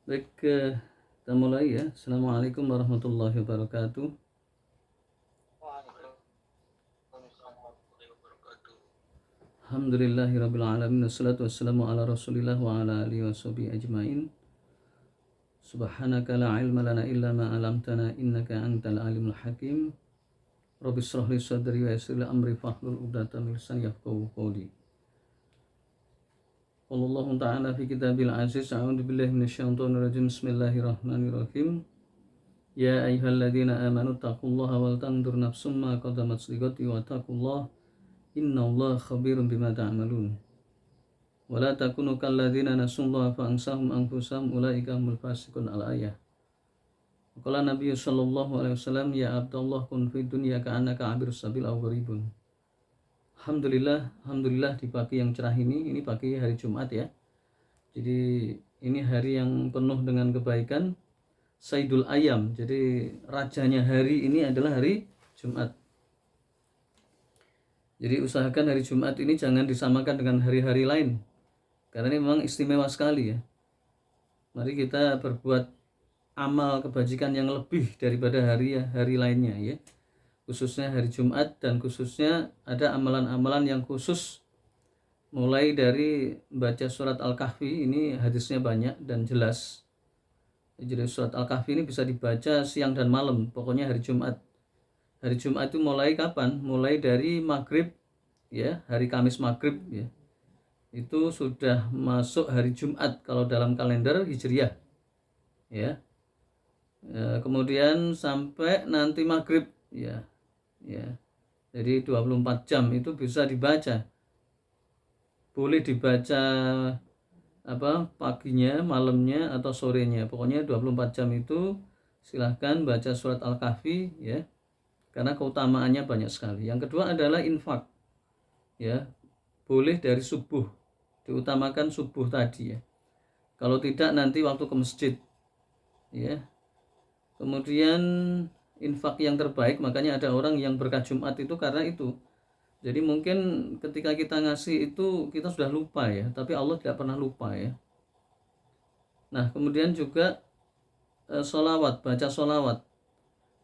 Baik, kita mulai ya. Assalamualaikum warahmatullahi wabarakatuh. Alhamdulillahirabbil alamin wassalatu wassalamu ala Rasulillah wa ala alihi washabihi ajmain. Subhanaka la ilma lana illa ma 'allamtana innaka antal alimul hakim. Rabbi shrah li sadri wa yassir li amri wahlul 'uqdatam min lisani yafqahu qawli. Wallahu ta'ala fi kitabil aziz. A'udzu billahi minasyaitonir rajim. Bismillahirrahmanirrahim. Ya ayyuhalladzina amanu taqullaha wal tanzur nafsum ma qaddamat lighadin wa taqullaha innallaha khabirum bima ta'malun. Wa la takunu kalladzina nasullaha fa ansahum anfusahum ulaika humul fasiqun al-ayah. Qala Nabi sallallahu alaihi wasallam, ya Abdullah kun fid dunya ka'annaka 'abirus sabil aw gharibun. Alhamdulillah di pagi yang cerah ini pagi hari Jumat ya. Jadi ini hari yang penuh dengan kebaikan. Sayyidul Ayam, jadi rajanya hari ini adalah hari Jumat. Jadi usahakan hari Jumat ini jangan disamakan dengan hari-hari lain, karena ini memang istimewa sekali ya. Mari kita berbuat amal kebajikan yang lebih daripada hari lainnya ya, khususnya hari Jumat, dan khususnya ada amalan-amalan yang khusus, mulai dari baca surat Al-Kahfi. Ini hadisnya banyak dan jelas. Jadi surat Al-Kahfi ini bisa dibaca siang dan malam, pokoknya hari Jumat. Hari Jumat itu mulai kapan? Mulai dari maghrib ya, hari Kamis maghrib ya. Itu sudah masuk hari Jumat kalau dalam kalender Hijriah ya. Kemudian sampai nanti maghrib ya. Jadi 24 jam itu bisa dibaca. Boleh dibaca paginya, malamnya, atau sorenya. Pokoknya 24 jam itu silahkan baca surat Al-Kahfi ya, karena keutamaannya banyak sekali. Yang kedua adalah infak ya, boleh dari subuh, diutamakan subuh tadi ya. Kalau tidak nanti waktu ke masjid ya. Kemudian infak yang terbaik, makanya ada orang yang berkah Jumat itu karena itu. Jadi mungkin ketika kita ngasih itu kita sudah lupa ya, tapi Allah tidak pernah lupa ya. Nah kemudian juga sholawat, baca sholawat.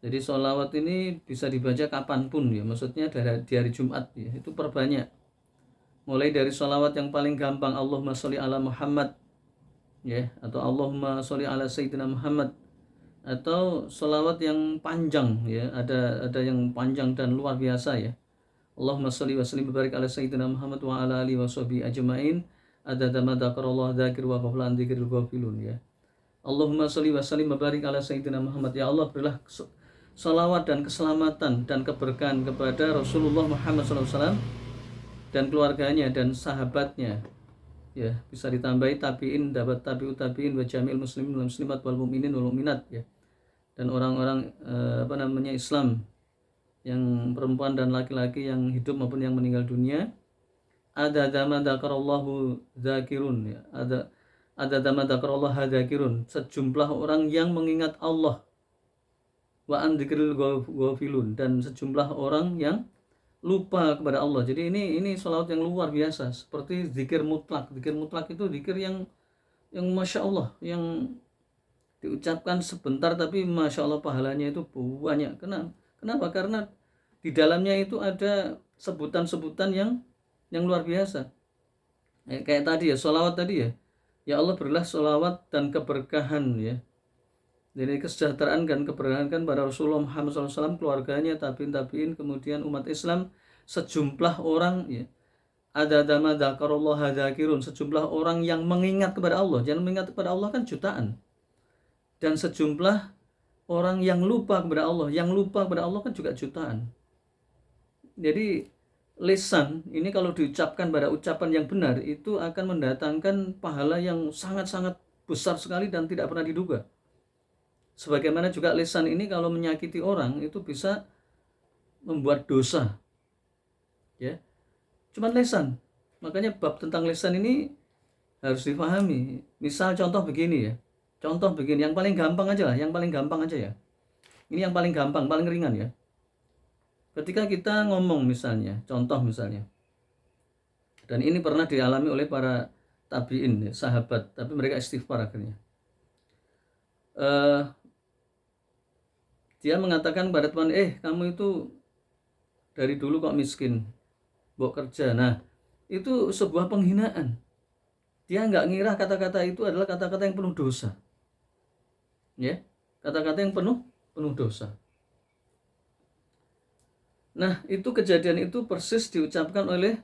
Jadi sholawat ini bisa dibaca kapanpun ya, maksudnya di hari Jumat ya, itu perbanyak. Mulai dari sholawat yang paling gampang, Allahumma sholli ala Muhammad ya, atau Allahumma sholli ala Sayyidina Muhammad, atau sholawat yang panjang ya, ada yang panjang dan luar biasa ya. Allahumma sholli wa sallim barik ala Sayyidina Muhammad wa ala alihi wa sahbihi ajma'in adada ma dzakarallahu dzakir wa ghaflan dzikril ghafilun ya. Allahumma sholli wa sallim barik ala Sayyidina Muhammad. Ya Allah, berilah salawat dan keselamatan dan keberkahan kepada Rasulullah Muhammad SAW dan keluarganya dan sahabatnya ya. Bisa ditambahi tabi'in, dapat tabi'ut tabi'in wa jami'il muslimin wal muslimat wal mu'minin wal mu'minat ya, dan orang-orang Islam yang perempuan dan laki-laki yang hidup maupun yang meninggal dunia. Ada dama dzakarallahu dzakirun ya, ada dama dzakarallahu dzakirun, sejumlah orang yang mengingat Allah, wa an dzikril ghafilun, dan sejumlah orang yang lupa kepada Allah. Jadi ini sholawat yang luar biasa, seperti zikir mutlak. Zikir mutlak itu zikir yang masya Allah, yang diucapkan sebentar tapi masya Allah pahalanya itu banyak. Kenapa? Karena di dalamnya itu ada sebutan-sebutan yang luar biasa. Kayak tadi ya, sholawat tadi ya. Ya Allah, berilah sholawat dan keberkahan ya. Jadi kesejahteraan dan keberkahan pada Rasulullah Muhammad SAW, keluarganya, tabiin, kemudian umat Islam, sejumlah orang ya. Ada dama dzakarallahu dzakirun, sejumlah orang yang mengingat kepada Allah. Jangan mengingat kepada Allah kan jutaan. Dan sejumlah orang yang lupa kepada Allah, kan juga jutaan. Jadi lisan ini kalau diucapkan pada ucapan yang benar itu akan mendatangkan pahala yang sangat-sangat besar sekali dan tidak pernah diduga. Sebagaimana juga lisan ini kalau menyakiti orang itu bisa membuat dosa ya. Cuman lisan, makanya bab tentang lisan ini harus dipahami. Misal contoh begini ya, yang paling gampang aja lah, ya. Ini yang paling gampang, paling ringan ya. Ketika kita ngomong misalnya, dan ini pernah dialami oleh para tabiin ya, sahabat, tapi mereka istighfar akhirnya. eh, dia mengatakan pada teman, kamu itu dari dulu kok miskin, mbok kerja. Nah, itu sebuah penghinaan. Dia nggak ngira kata-kata itu adalah kata-kata yang penuh dosa, ya, kata-kata yang penuh penuh dosa. Nah, itu kejadian itu persis diucapkan oleh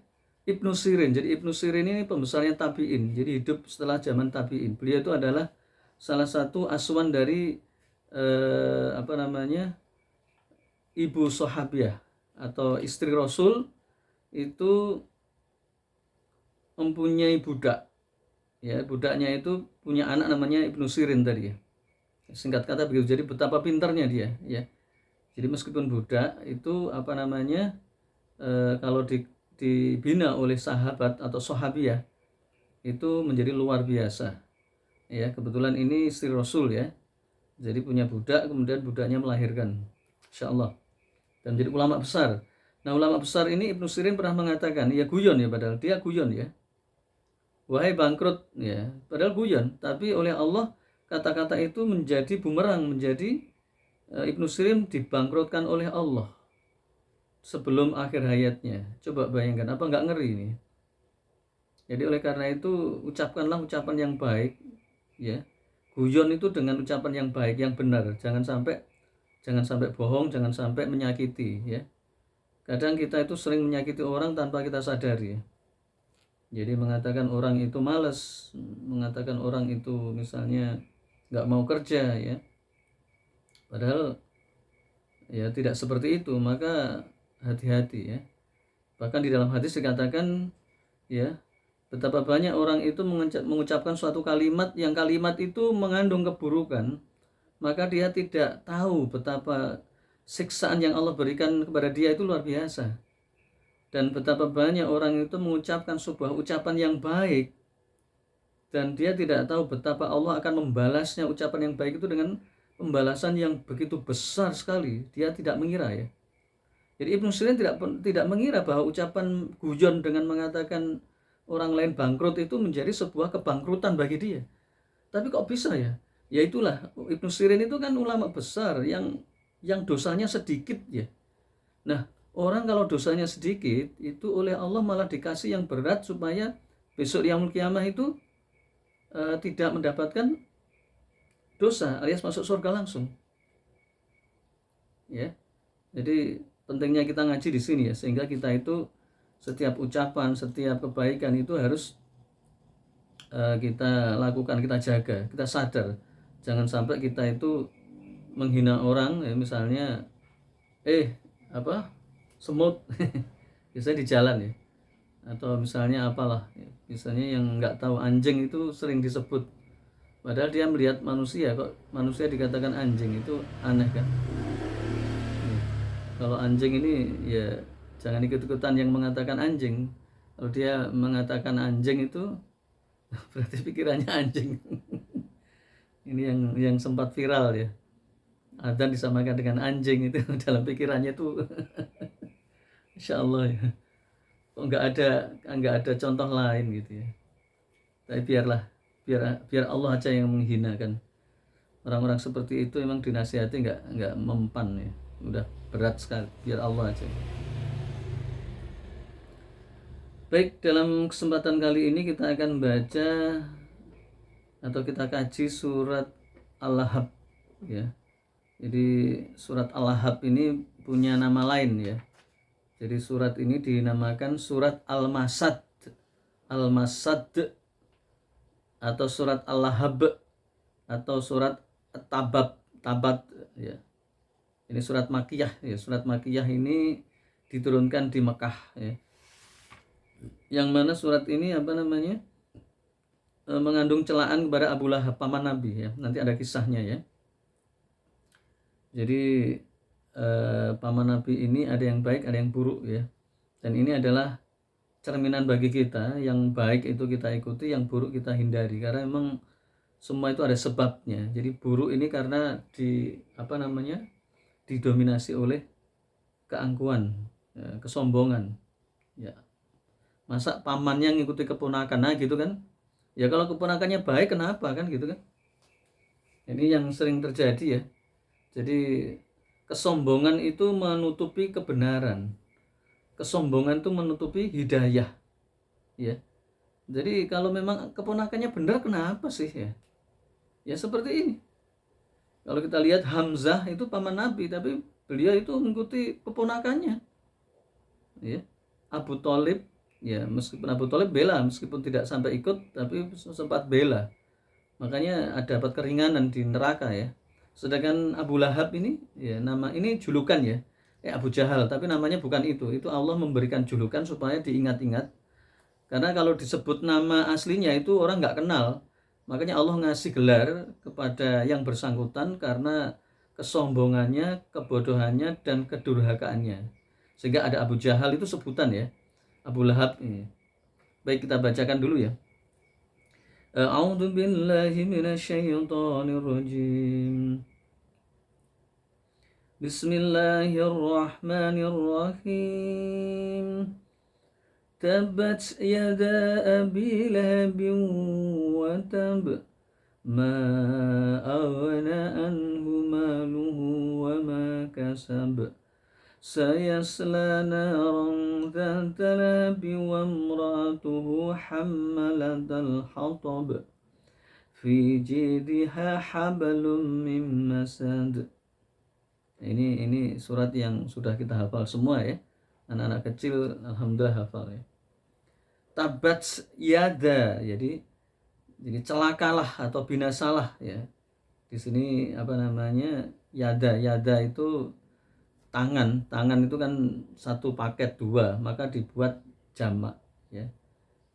Ibnu Sirin. Jadi Ibnu Sirin ini pembesarnya tabi'in. Jadi hidup setelah zaman tabi'in. Beliau itu adalah salah satu asuhan dari ibu sahabiah atau istri Rasul itu mempunyai budak. Ya, budaknya itu punya anak namanya Ibnu Sirin tadi ya. Singkat kata begitu. Jadi betapa pintarnya dia, ya. Jadi meskipun budak itu kalau dibina oleh sahabat atau sahabiah itu menjadi luar biasa. Ya, kebetulan ini istri Rasul ya. Jadi punya budak, kemudian budaknya melahirkan. Insya Allah. Dan jadi ulama besar. Nah, ulama besar ini Ibnu Sirin pernah mengatakan, ya guyon ya, padahal dia guyon ya. Wahai bangkrut ya, padahal guyon, tapi oleh Allah kata-kata itu menjadi bumerang, menjadi Ibnu Sirin dibangkrutkan oleh Allah sebelum akhir hayatnya. Coba bayangkan, apa nggak ngeri ini? Jadi oleh karena itu ucapkanlah ucapan yang baik, ya. Guyon itu dengan ucapan yang baik, yang benar. Jangan sampai bohong, jangan sampai menyakiti, ya. Kadang kita itu sering menyakiti orang tanpa kita sadari. Ya. Jadi mengatakan orang itu malas, mengatakan orang itu misalnya nggak mau kerja, ya. Padahal ya tidak seperti itu, maka hati-hati ya. Bahkan di dalam hadis dikatakan ya, betapa banyak orang itu mengucapkan suatu kalimat yang kalimat itu mengandung keburukan, maka dia tidak tahu betapa siksaan yang Allah berikan kepada dia itu luar biasa. Dan betapa banyak orang itu mengucapkan sebuah ucapan yang baik dan dia tidak tahu betapa Allah akan membalasnya ucapan yang baik itu dengan pembalasan yang begitu besar sekali. Dia tidak mengira ya. Jadi Ibnu Sirin tidak mengira bahwa ucapan guyon dengan mengatakan orang lain bangkrut itu menjadi sebuah kebangkrutan bagi dia. Tapi kok bisa ya? Ya itulah, Ibnu Sirin itu kan ulama besar yang dosanya sedikit ya. Nah, orang kalau dosanya sedikit itu oleh Allah malah dikasih yang berat supaya besok yaumul kiamah itu tidak mendapatkan dosa alias masuk surga langsung. Ya. Jadi pentingnya kita ngaji di sini ya, sehingga kita itu setiap ucapan, setiap kebaikan itu harus kita lakukan, kita jaga, kita sadar. Jangan sampai kita itu menghina orang ya, misalnya semut biasanya di jalan ya, atau misalnya apalah ya. Misalnya yang nggak tahu anjing itu sering disebut, padahal dia melihat manusia, kok manusia dikatakan anjing, itu aneh kan. Kalau anjing ini ya jangan ikut-ikutan yang mengatakan anjing. Kalau dia mengatakan anjing itu berarti pikirannya anjing. Ini yang sempat viral ya. Adzan disamakan dengan anjing itu dalam pikirannya tuh. Insya Allah ya. Kok nggak ada contoh lain gitu ya. Tapi biar Allah aja yang menghinakan. Orang-orang seperti itu emang dinasihati nggak mempan ya. Udah berat sekali, biar Allah aja. Baik, dalam kesempatan kali ini kita akan baca atau kita kaji surat Al-Lahab ya. Jadi surat Al-Lahab ini punya nama lain ya. Jadi surat ini dinamakan surat Al-Masad. Al-Masad atau surat Al-Lahab atau surat Tabat ya. Ini surat Makkiyah ya. Surat Makkiyah ini diturunkan di Mekah ya. Yang mana surat ini mengandung celaan kepada Abu Lahab, paman Nabi ya. Nanti ada kisahnya ya. Jadi paman Nabi ini ada yang baik, ada yang buruk ya. Dan ini adalah cerminan bagi kita. Yang baik itu kita ikuti, yang buruk kita hindari, karena memang semua itu ada sebabnya. Jadi buruk ini karena didominasi oleh keangkuhan ya, kesombongan ya. Masa pamannya ngikuti keponakan, nah gitu kan ya. Kalau keponakannya baik kenapa kan gitu kan Ini yang sering terjadi ya. Jadi kesombongan itu menutupi kebenaran. Kesombongan itu menutupi hidayah, ya. Jadi kalau memang keponakannya benar, kenapa sih ya? Ya seperti ini. Kalau kita lihat Hamzah itu paman Nabi, tapi beliau itu mengikuti keponakannya, ya. Abu Thalib, ya meskipun Abu Thalib bela, meskipun tidak sampai ikut, tapi sempat bela. Makanya ada dapat keringanan di neraka ya. Sedangkan Abu Lahab ini, ya nama ini julukan ya, Abu Jahal, tapi namanya bukan itu. Itu Allah memberikan julukan supaya diingat-ingat. Karena kalau disebut nama aslinya itu orang nggak kenal. Makanya Allah ngasih gelar kepada yang bersangkutan karena kesombongannya, kebodohannya, dan kedurhakaannya. Sehingga ada Abu Jahal itu sebutan ya. Abu Lahab ini. Baik, kita bacakan dulu ya. A'udzu billahi minasyaitonir rajim. Bismillahirrahmanirrahim. Tabbat yada abi lahabin wa tab, ma aghna anhu maluhu wa ma kasab, sayasla naran dhata lahabi wa imra'atuhu hammalatal hatab, fi jidha hablum min masad. Ini surat yang sudah kita hafal semua ya. Anak-anak kecil alhamdulillah hafal ya. Tabat yada, jadi celakalah atau binasalah ya. Di sini apa namanya, yada itu tangan itu kan satu paket dua, maka dibuat jamak ya.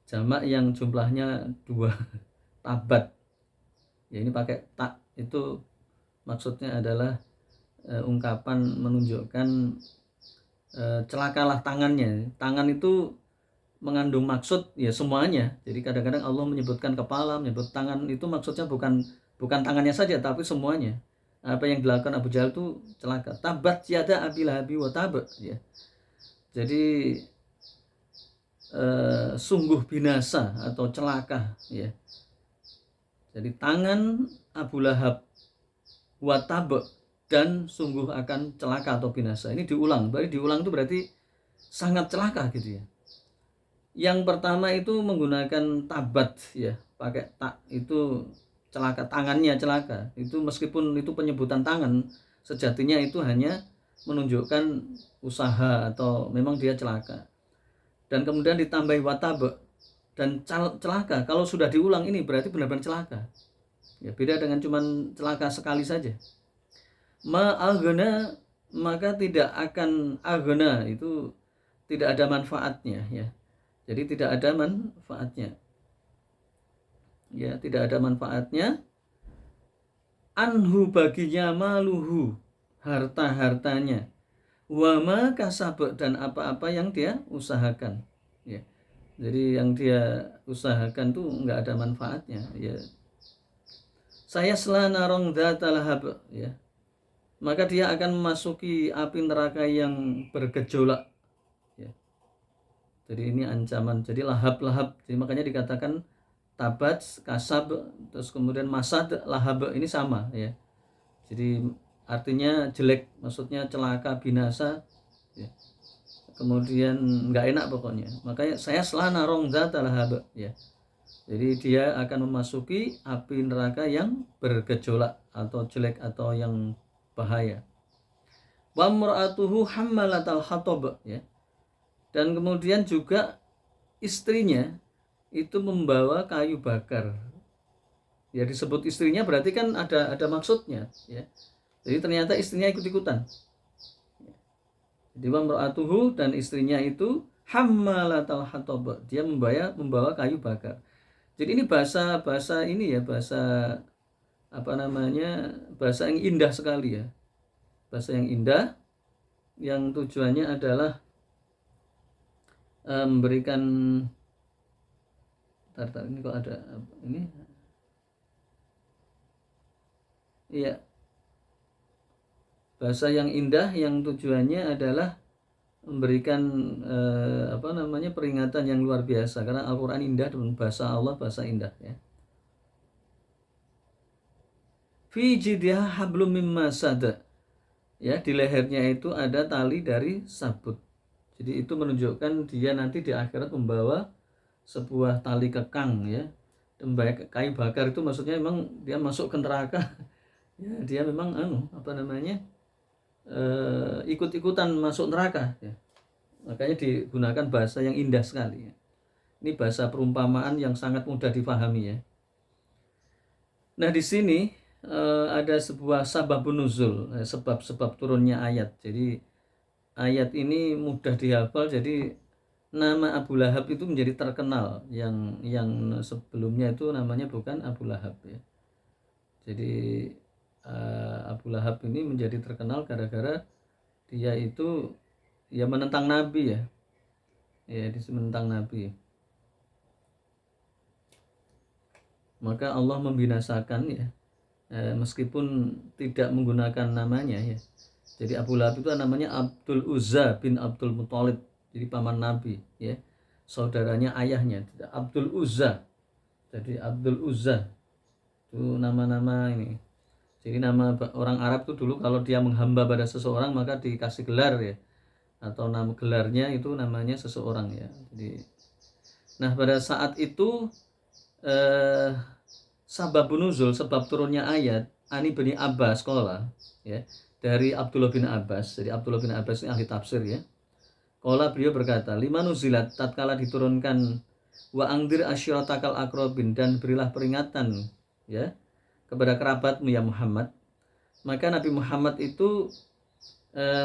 Jamak yang jumlahnya dua. Tabat ya, ini pakai tak, itu maksudnya adalah ungkapan menunjukkan celakalah tangannya. Tangan itu mengandung maksud ya semuanya. Jadi kadang-kadang Allah menyebutkan kepala, menyebut tangan, itu maksudnya bukan tangannya saja tapi semuanya. Apa yang dilakukan Abu Jahal itu celaka. Tabat yada abi lahabi wa tab ya. Jadi sungguh binasa atau celaka ya. Jadi tangan Abu Lahab wa tab, dan sungguh akan celaka atau binasa. Ini diulang. Berarti diulang itu berarti sangat celaka gitu ya. Yang pertama itu menggunakan tabat ya, pakai tak, itu celaka, tangannya celaka. Itu meskipun itu penyebutan tangan, sejatinya itu hanya menunjukkan usaha atau memang dia celaka. Dan kemudian ditambahi watab dan celaka. Kalau sudah diulang ini berarti benar-benar celaka. Ya, beda dengan cuman celaka sekali saja. Ma'aghna, maka tidak akan aghna, itu tidak ada manfaatnya ya. Jadi tidak ada manfaatnya. Ya, tidak ada manfaatnya. Anhu, baginya, maluhu, harta-hartanya. Wa ma kasab, dan apa-apa yang dia usahakan. Ya. Jadi yang dia usahakan tuh enggak ada manfaatnya, ya. Saya selanarong dzatalahab ya. Maka dia akan memasuki api neraka yang bergejolak. Jadi ini ancaman. Jadi lahab. Jadi makanya dikatakan tabat, kasab, terus kemudian masad, lahab, ini sama ya. Jadi artinya jelek, maksudnya celaka, binasa ya. Kemudian nggak enak pokoknya. Makanya saya selana rongzata lahab ya. Jadi dia akan memasuki api neraka yang bergejolak atau jelek atau yang bahaya. Wa mar'atuhu hammalatal hatab ya. Dan kemudian juga istrinya itu membawa kayu bakar. Ya, disebut istrinya berarti kan ada maksudnya ya. Jadi ternyata istrinya ikut-ikutan. Jadi wamra'atuhu, dan istrinya itu hammalatal hatab, dia membawa kayu bakar. Jadi ini bahasa ini ya, bahasa apa namanya, bahasa yang indah sekali ya. Bahasa yang indah yang tujuannya adalah memberikan ini kok ada ini iya, bahasa yang indah yang tujuannya adalah memberikan peringatan yang luar biasa, karena Al-Quran indah dan bahasa Allah bahasa indah ya. fi jidha hablum mim masad. Ya, di lehernya itu ada tali dari sabut. Jadi itu menunjukkan dia nanti di akhirat membawa sebuah tali kekang ya. Kayu bakar itu maksudnya memang dia masuk ke neraka. Ya, dia memang ikut-ikutan masuk neraka ya. Makanya digunakan bahasa yang indah sekali ya. Ini bahasa perumpamaan yang sangat mudah dipahami ya. Nah, di sini ada sebuah sababun nuzul, sebab-sebab turunnya ayat. Jadi ayat ini mudah dihafal, jadi nama Abu Lahab itu menjadi terkenal. Yang sebelumnya itu namanya bukan Abu Lahab ya. Jadi Abu Lahab ini menjadi terkenal gara-gara dia itu ya menentang Nabi ya. Ya, dia menentang Nabi. Maka Allah membinasakan ya, meskipun tidak menggunakan namanya ya. Jadi Abu Lahab itu namanya Abdul Uzza bin Abdul Muthalib, jadi paman Nabi ya, saudaranya ayahnya, Abdul Uzza. Jadi Abdul Uzza itu nama-nama ini. Jadi nama orang Arab itu dulu kalau dia menghamba pada seseorang maka dikasih gelar ya, atau nama gelarnya itu namanya seseorang ya. Jadi nah pada saat itu sababun nuzul, sebab turunnya ayat Ani bin Abbas qala ya, dari Abdullah bin Abbas. Jadi Abdullah bin Abbas ini ahli tafsir ya. Qala, beliau berkata, lima nuzilat, tatkala diturunkan wa angdir asyiratakal akrobin, dan berilah peringatan ya kepada kerabatmu ya Muhammad. Maka Nabi Muhammad itu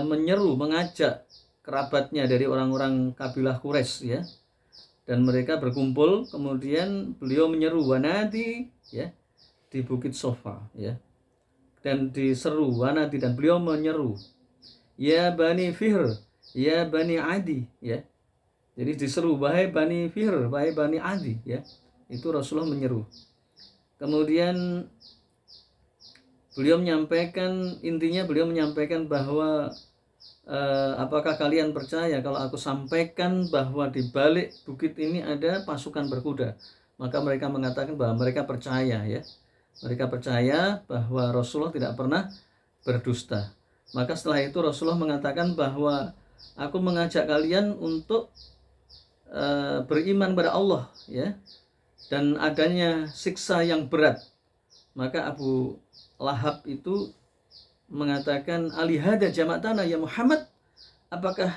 menyeru, mengajak kerabatnya dari orang-orang kabilah Quraisy ya, dan mereka berkumpul. Kemudian beliau menyeru wanadi ya di Bukit Sofa ya, dan diseru wanadi, dan beliau menyeru ya Bani Fihr, ya Bani Adi ya. Jadi diseru wahai Bani Fihr, wahai Bani Adi ya. Itu Rasulullah menyeru. Kemudian beliau menyampaikan, intinya beliau menyampaikan bahwa apakah kalian percaya kalau aku sampaikan bahwa di balik bukit ini ada pasukan berkuda? Maka mereka mengatakan bahwa mereka percaya ya. Mereka percaya bahwa Rasulullah tidak pernah berdusta. Maka setelah itu Rasulullah mengatakan bahwa aku mengajak kalian untuk beriman pada Allah ya, dan adanya siksa yang berat. Maka Abu Lahab itu mengatakan, alihada jama'tana ya Muhammad, apakah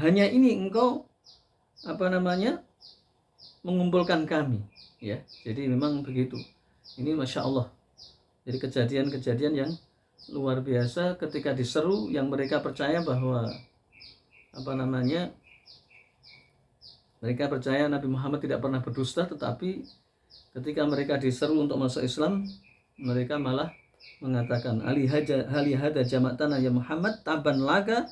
hanya ini engkau mengumpulkan kami ya. Jadi memang begitu. Ini Masya Allah. Jadi kejadian-kejadian yang luar biasa ketika diseru, yang mereka percaya bahwa mereka percaya Nabi Muhammad tidak pernah berdusta, tetapi ketika mereka diseru untuk masuk Islam, mereka malah mengatakan alihada jama'tana ya Muhammad taban laga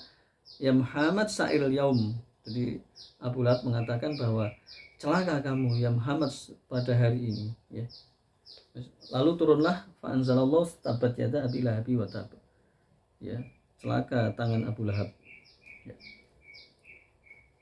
ya Muhammad sa'il yaum. Jadi Abu Lahab mengatakan bahwa celaka kamu ya Muhammad pada hari ini ya. Lalu turunlah fa anzalallahu tabat yada abi lahabi wa tab ya, celaka tangan Abu Lahab ya.